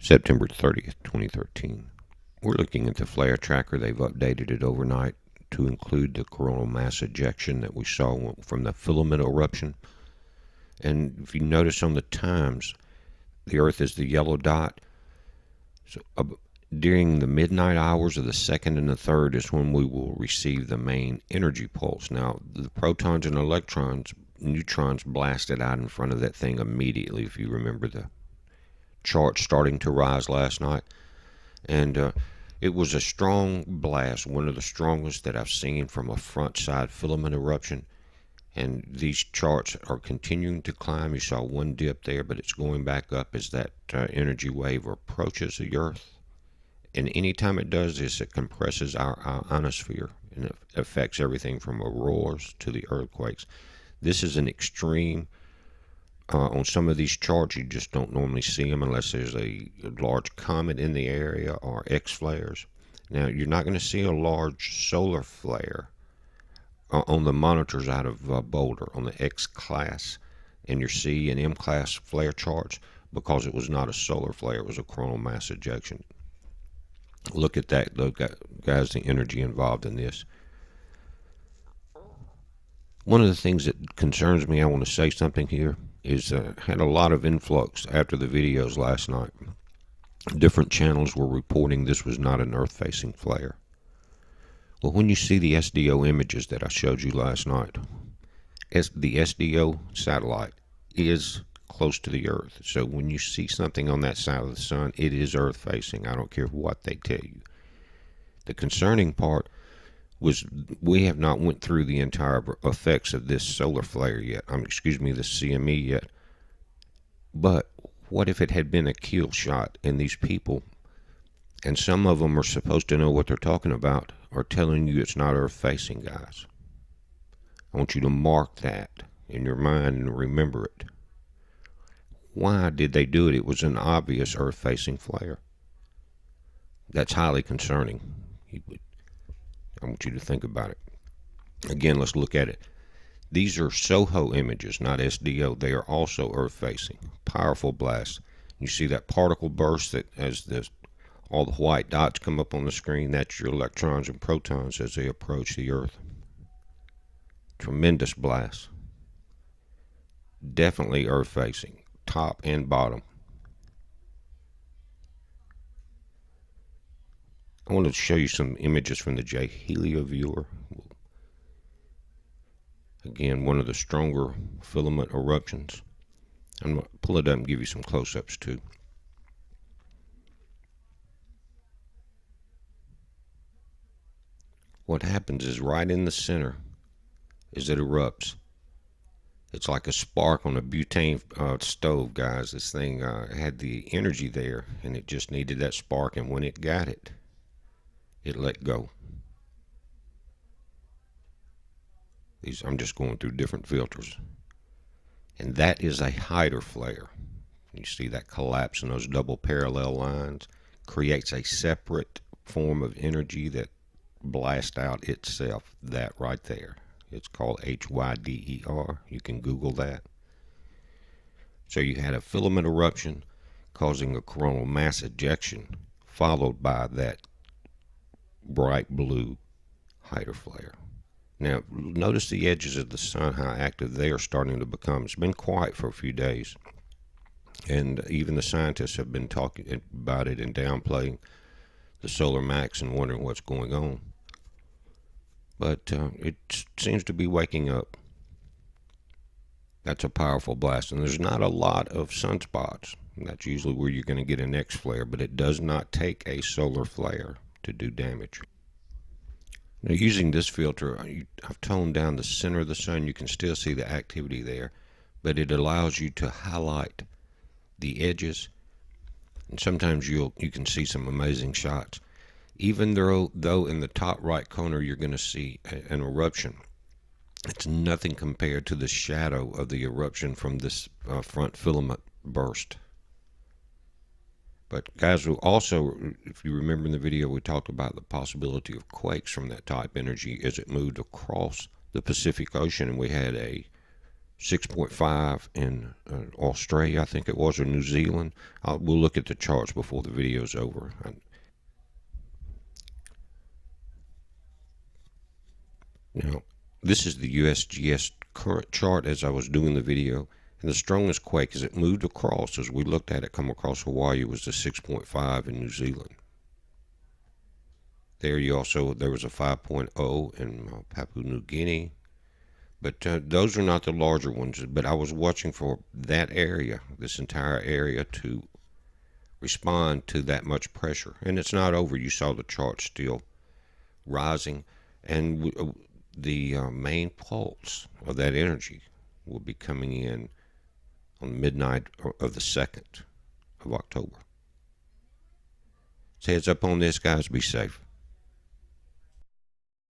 September 30th, 2013. We're looking at the flare tracker. They've updated it overnight to include the coronal mass ejection that we saw from the filament eruption. And if you notice on the times, the Earth is the yellow dot. So during the midnight hours of the second and the third is when we will receive the main energy pulse. Now, the protons and electrons, neutrons blasted out in front of that thing immediately, if you remember the chart starting to rise last night. And it was a strong blast, one of the strongest that I've seen from a front side filament eruption. And these charts are continuing to climb. You saw one dip there, but it's going back up as that energy wave approaches the Earth. And anytime it does this, it compresses our ionosphere, and it affects everything from auroras to the earthquakes. This is an extreme. On some of these charts, you just don't normally see them unless there's a large comet in the area or X flares. Now, you're not going to see a large solar flare on the monitors out of Boulder, on the X class and your C and M class flare charts, because it was not a solar flare, it was a coronal mass ejection. Look at that, though, guys, the energy involved in this. One of the things that concerns me, I want to say something here, is had a lot of influx after the videos last night. Different channels were reporting this was not an Earth-facing flare. Well, when you see the SDO images that I showed you last night, the SDO satellite is close to the Earth. So when you see something on that side of the sun, it is Earth-facing. I don't care what they tell you. The concerning part was we have not went through the entire effects of this solar flare yet. Excuse me, the CME yet. But what if it had been a kill shot and these people, and some of them are supposed to know what they're talking about, are telling you it's not Earth-facing, guys? I want you to mark that in your mind and remember it. Why did they do it? It was an obvious Earth-facing flare. That's highly concerning. I want you to think about it. Again, let's look at it. These are SOHO images, not SDO. They are also Earth-facing. Powerful blasts. You see that particle burst that as all the white dots come up on the screen, that's your electrons and protons as they approach the Earth. Tremendous blast. Definitely Earth-facing, top and bottom. I want to show you some images from the J Helio viewer. Again, one of the stronger filament eruptions. I'm going to pull it up and give you some close-ups too. What happens is right in the center as it erupts, it's like a spark on a butane stove, guys. This thing had the energy there, and it just needed that spark, and when it got it, it let go. I'm just going through different filters. And that is a hider flare. You see that collapse in those double parallel lines creates a separate form of energy that blasts out itself. That right there. It's called HYDER. You can Google that. So you had a filament eruption causing a coronal mass ejection, followed by that bright blue hider flare. Now, notice the edges of the sun, how active they are starting to become. It's been quiet for a few days, and even the scientists have been talking about it and downplaying the solar max and wondering what's going on. But it seems to be waking up. That's a powerful blast, and there's not a lot of sunspots. That's usually where you're going to get an X flare, but it does not take a solar flare to do damage. Now, using this filter, I've toned down the center of the sun. You can still see the activity there, but it allows you to highlight the edges, and sometimes you can see some amazing shots. Even though in the top right corner you're going to see an eruption, it's nothing compared to the shadow of the eruption from this front filament burst. But guys, we also, if you remember in the video, we talked about the possibility of quakes from that type energy as it moved across the Pacific Ocean, and we had a 6.5 in Australia, I think it was, or New Zealand. We'll look at the charts before the video's over. Now, this is the USGS current chart as I was doing the video. And the strongest quake as it moved across, as we looked at it come across Hawaii, was the 6.5 in New Zealand. There you also, there was a 5.0 in Papua New Guinea. But those are not the larger ones. But I was watching for that area, this entire area, to respond to that much pressure. And it's not over. You saw the chart still rising. And the main pulse of that energy will be coming in on midnight of the 2nd of October. So heads up on this, guys. Be safe.